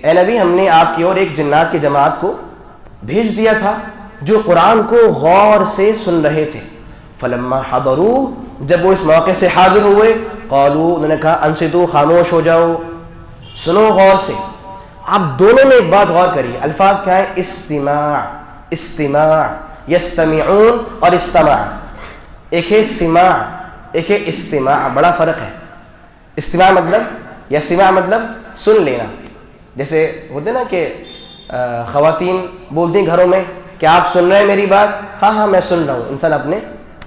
اے نبی ہم نے آپ کی اور ایک جنات کی جماعت کو بھیج دیا تھا جو قرآن کو غور سے سن رہے تھے. فلما حضروا جب وہ اس موقع سے حاضر ہوئے قالوا انہوں نے کہا انصتوا خاموش ہو جاؤ سنو غور سے. آپ دونوں میں ایک بات غور کریے, الفاظ کیا ہے؟ استماع, استماع, یستمعون اور استماع. ایک ہے سماع ایک ہے استماع, بڑا فرق ہے. استماع مطلب یا سماع مطلب سن لینا. جیسے ہوتے نا کہ خواتین بولتی ہیں گھروں میں کہ آپ سن رہے ہیں میری بات؟ ہاں ہاں میں سن رہا ہوں. انسان اپنے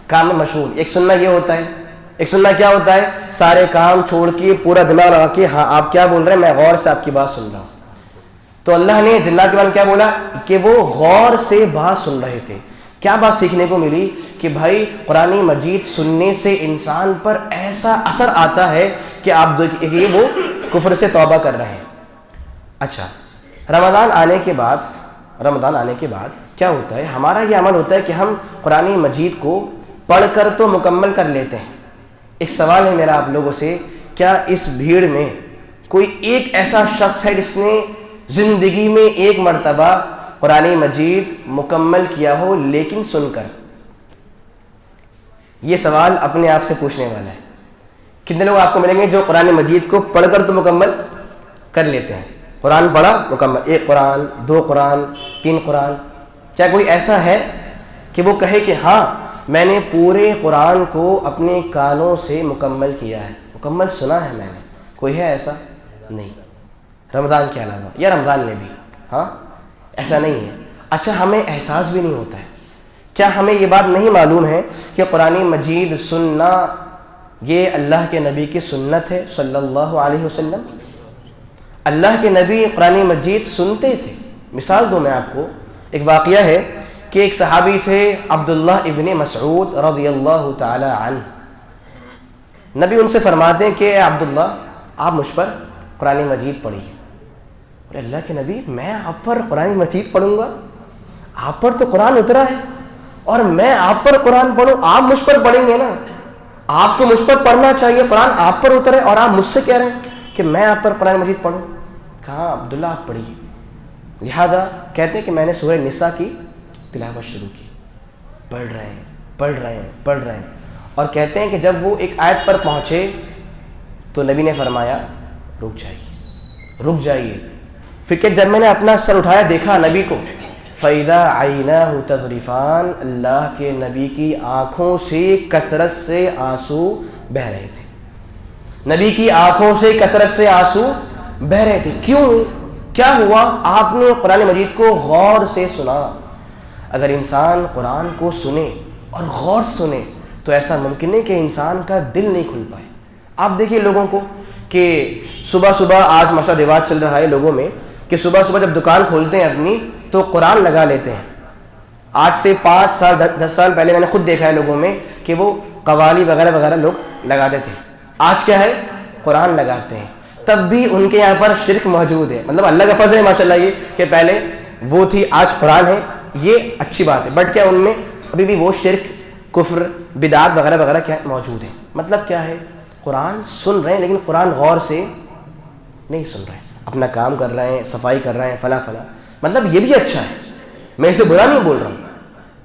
کام میں مشغول. ایک سننا یہ ہوتا ہے, ایک سننا کیا ہوتا ہے؟ سارے کام چھوڑ کے پورا دماغ لگا کے ہاں آپ کیا بول رہے ہیں میں غور سے آپ کی بات سن رہا ہوں. تو اللہ نے جنات کے بارے میں کیا بولا کہ وہ غور سے بات سن رہے تھے. کیا بات سیکھنے کو ملی کہ بھائی قرآن مجید سننے سے انسان پر ایسا اثر آتا ہے کہ آپ دیکھیے وہ کفر سے توبہ کر رہے ہیں. اچھا, رمضان آنے کے بعد کیا ہوتا ہے؟ ہمارا یہ عمل ہوتا ہے کہ ہم قرآن مجید کو پڑھ کر تو مکمل کر لیتے ہیں. ایک سوال ہے میرا آپ لوگوں سے, کیا اس بھیڑ میں کوئی ایک ایسا شخص ہے جس نے زندگی میں ایک مرتبہ قرآن مجید مکمل کیا ہو لیکن سن کر؟ یہ سوال اپنے آپ سے پوچھنے والا ہے. کتنے لوگ آپ کو ملیں گے جو قرآن مجید کو پڑھ کر تو مکمل کر لیتے ہیں؟ قرآن پڑھا مکمل, ایک قرآن, دو قرآن, تین قرآن. کیا کوئی ایسا ہے کہ وہ کہے کہ ہاں میں نے پورے قرآن کو اپنے کانوں سے مکمل کیا ہے, مکمل سنا ہے میں نے؟ کوئی ہے ایسا؟ نہیں. رمضان کے علاوہ یا رمضان میں بھی ہاں ایسا نہیں ہے. اچھا, ہمیں احساس بھی نہیں ہوتا ہے. کیا ہمیں یہ بات نہیں معلوم ہے کہ قرآن مجید سننا یہ اللہ کے نبی کی سنت ہے صلی اللہ علیہ وسلم؟ اللہ کے نبی قرآن مجید سنتے تھے. مثال دوں میں آپ کو, ایک واقعہ ہے کہ ایک صحابی تھے عبداللہ ابن مسعود رضی اللہ تعالی عنہ. نبی ان سے فرماتے ہیں کہ عبداللہ آپ مجھ پر قرآن مجید پڑھیے. اور اللہ کے نبی میں آپ پر قرآن مجید پڑھوں گا؟ آپ پر تو قرآن اترا ہے اور میں آپ پر قرآن پڑھوں؟ آپ مجھ پر پڑھیں گے نا, آپ کو مجھ پر پڑھنا چاہیے. قرآن آپ پر اترے اور آپ مجھ سے کہہ رہے ہیں کہ میں آپ پر قرآن مجید پڑھوں. کہا عبداللہ آپ پڑھیے. لہذا کہتے ہیں کہ میں نے سورہ نساء کی تلاوت شروع کی. پڑھ رہے ہیں اور کہتے ہیں کہ جب وہ ایک آیت پر پہنچے تو نبی نے فرمایا رک جائیے. پھر کہ جب میں نے اپنا سر اٹھایا دیکھا نبی کو, فَإِذَا عَيْنَاهُ تَذْرِفَانِ, اللہ کے نبی کی آنکھوں سے کثرت سے آنسو بہہ رہے تھے. نبی کی آنکھوں سے کثرت سے آنسو بہہ رہے تھے. کیوں؟ کیا ہوا؟ آپ نے قرآن مجید کو غور سے سنا. اگر انسان قرآن کو سنے اور غور سنے تو ایسا ممکن ہے کہ انسان کا دل نہیں کھل پائے. آپ دیکھیے لوگوں کو کہ صبح آج ماشاء اللہ رواج چل رہا ہے لوگوں میں کہ صبح جب دکان کھولتے ہیں اپنی تو قرآن لگا لیتے ہیں. آج سے 5 سال 10 سال پہلے میں نے خود دیکھا ہے لوگوں میں کہ وہ قوالی وغیرہ لوگ لگاتے تھے. آج کیا ہے؟ قرآن لگاتے ہیں. تب بھی ان کے یہاں پر شرک موجود ہے. مطلب اللہ کا فضل ہے ماشاءاللہ یہ کہ پہلے وہ تھی آج قرآن ہے, یہ اچھی بات ہے, بٹ کیا ان میں ابھی بھی وہ شرک, کفر, بدعات وغیرہ کیا موجود ہے. مطلب کیا ہے؟ قرآن سن رہے ہیں لیکن قرآن غور سے نہیں سن رہے ہیں, اپنا کام کر رہے ہیں, صفائی کر رہے ہیں, فلاں. مطلب یہ بھی اچھا ہے, میں اسے برا نہیں بول رہا ہوں.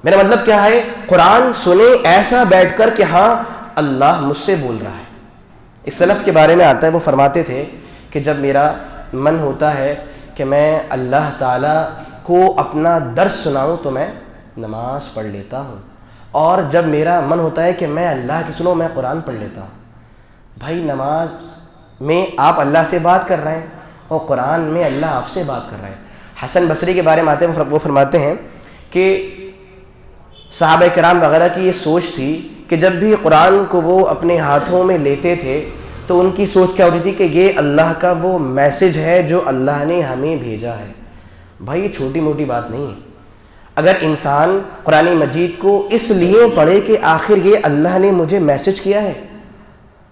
میرا مطلب کیا ہے؟ قرآن سنیں ایسا بیٹھ کر کہ ہاں اللہ مجھ سے بول رہا ہے. ایک سلف کے بارے میں آتا ہے, وہ فرماتے تھے کہ جب میرا من ہوتا ہے کہ میں اللہ تعالیٰ کو اپنا درس سناؤں تو میں نماز پڑھ لیتا ہوں, اور جب میرا من ہوتا ہے کہ میں اللہ کی سنوں میں قرآن پڑھ لیتا ہوں. بھائی نماز میں آپ اللہ سے بات کر رہے ہیں اور قرآن میں اللہ آپ سے بات کر رہے ہیں. حسن بصری کے بارے میں آتے ہیں, وہ فرماتے ہیں کہ صحابہ کرام وغیرہ کی یہ سوچ تھی کہ جب بھی قرآن کو وہ اپنے ہاتھوں میں لیتے تھے تو ان کی سوچ کیا ہوتی تھی کہ یہ اللہ کا وہ میسج ہے جو اللہ نے ہمیں بھیجا ہے. بھائی یہ چھوٹی موٹی بات نہیں ہے. اگر انسان قرآن مجید کو اس لیے پڑھے کہ آخر یہ اللہ نے مجھے میسج کیا ہے,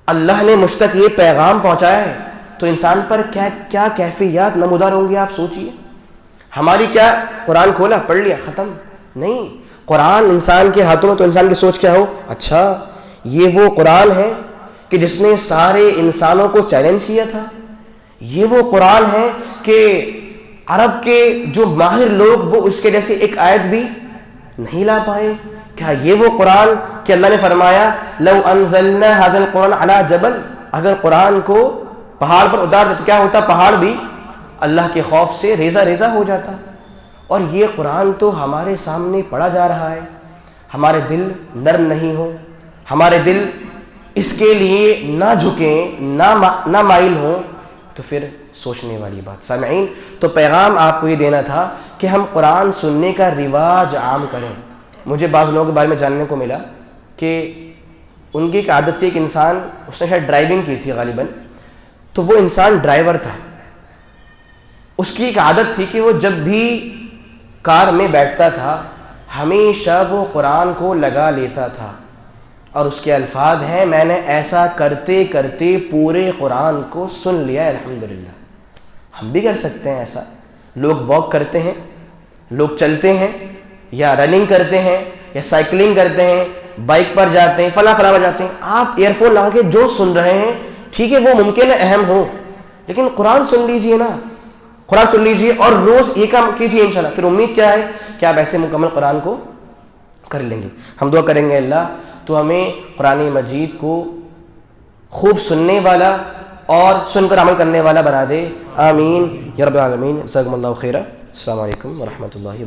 اللہ نے مجھ تک یہ پیغام پہنچایا ہے, تو انسان پر کیا کیفیات نمودار ہوں گی. آپ سوچئے, ہماری کیا قرآن کھولا پڑھ لیا ختم نہیں. قرآن انسان کے ہاتھوں میں تو انسان کی سوچ کیا ہو, اچھا یہ وہ قرآن ہے کہ جس نے سارے انسانوں کو چیلنج کیا تھا, یہ وہ قرآن ہے کہ عرب کے جو ماہر لوگ وہ اس کے جیسے ایک آیت بھی نہیں لا پائے. کیا یہ وہ قرآن کہ اللہ نے فرمایا لو انزلنا هذا القرآن على جبل, اگر قرآن کو پہاڑ پر اتار تو کیا ہوتا, پہاڑ بھی اللہ کے خوف سے ریزہ ریزہ ہو جاتا. اور یہ قرآن تو ہمارے سامنے پڑھا جا رہا ہے, ہمارے دل نرم نہیں ہو, ہمارے دل اس کے لیے نہ جھکیں نہ مائل ہوں, تو پھر سوچنے والی بات. سامعین, تو پیغام آپ کو یہ دینا تھا کہ ہم قرآن سننے کا رواج عام کریں. مجھے بعض لوگوں کے بارے میں جاننے کو ملا کہ ان کی ایک عادت تھی, ایک انسان, اس نے شاید ڈرائیونگ کی تھی غالباً, تو وہ انسان ڈرائیور تھا. اس کی ایک عادت تھی کہ وہ جب بھی کار میں بیٹھتا تھا ہمیشہ وہ قرآن کو لگا لیتا تھا, اور اس کے الفاظ ہیں میں نے ایسا کرتے کرتے پورے قرآن کو سن لیا الحمدللہ. ہم بھی کر سکتے ہیں ایسا. لوگ واک کرتے ہیں, لوگ چلتے ہیں, یا رننگ کرتے ہیں, یا سائیکلنگ کرتے ہیں, بائک پر جاتے ہیں, فلاں پر جاتے ہیں. آپ ایئر فون لگا کے جو سن رہے ہیں ٹھیک ہے, وہ ممکن ہے اہم ہو, لیکن قرآن سن لیجئے نا, قرآن سن لیجئے اور روز یہ کام کیجئے انشاءاللہ. پھر امید کیا ہے کہ آپ ایسے مکمل قرآن کو کر لیں گے. ہم دعا کریں گے اللہ تو ہمیں قرآن مجید کو خوب سننے والا اور سن کر عمل کرنے والا بنا دے. آمین یا رب العالمین. جزاکم اللہ خیرا. السلام علیکم ورحمۃ اللہ وبرکاتہ.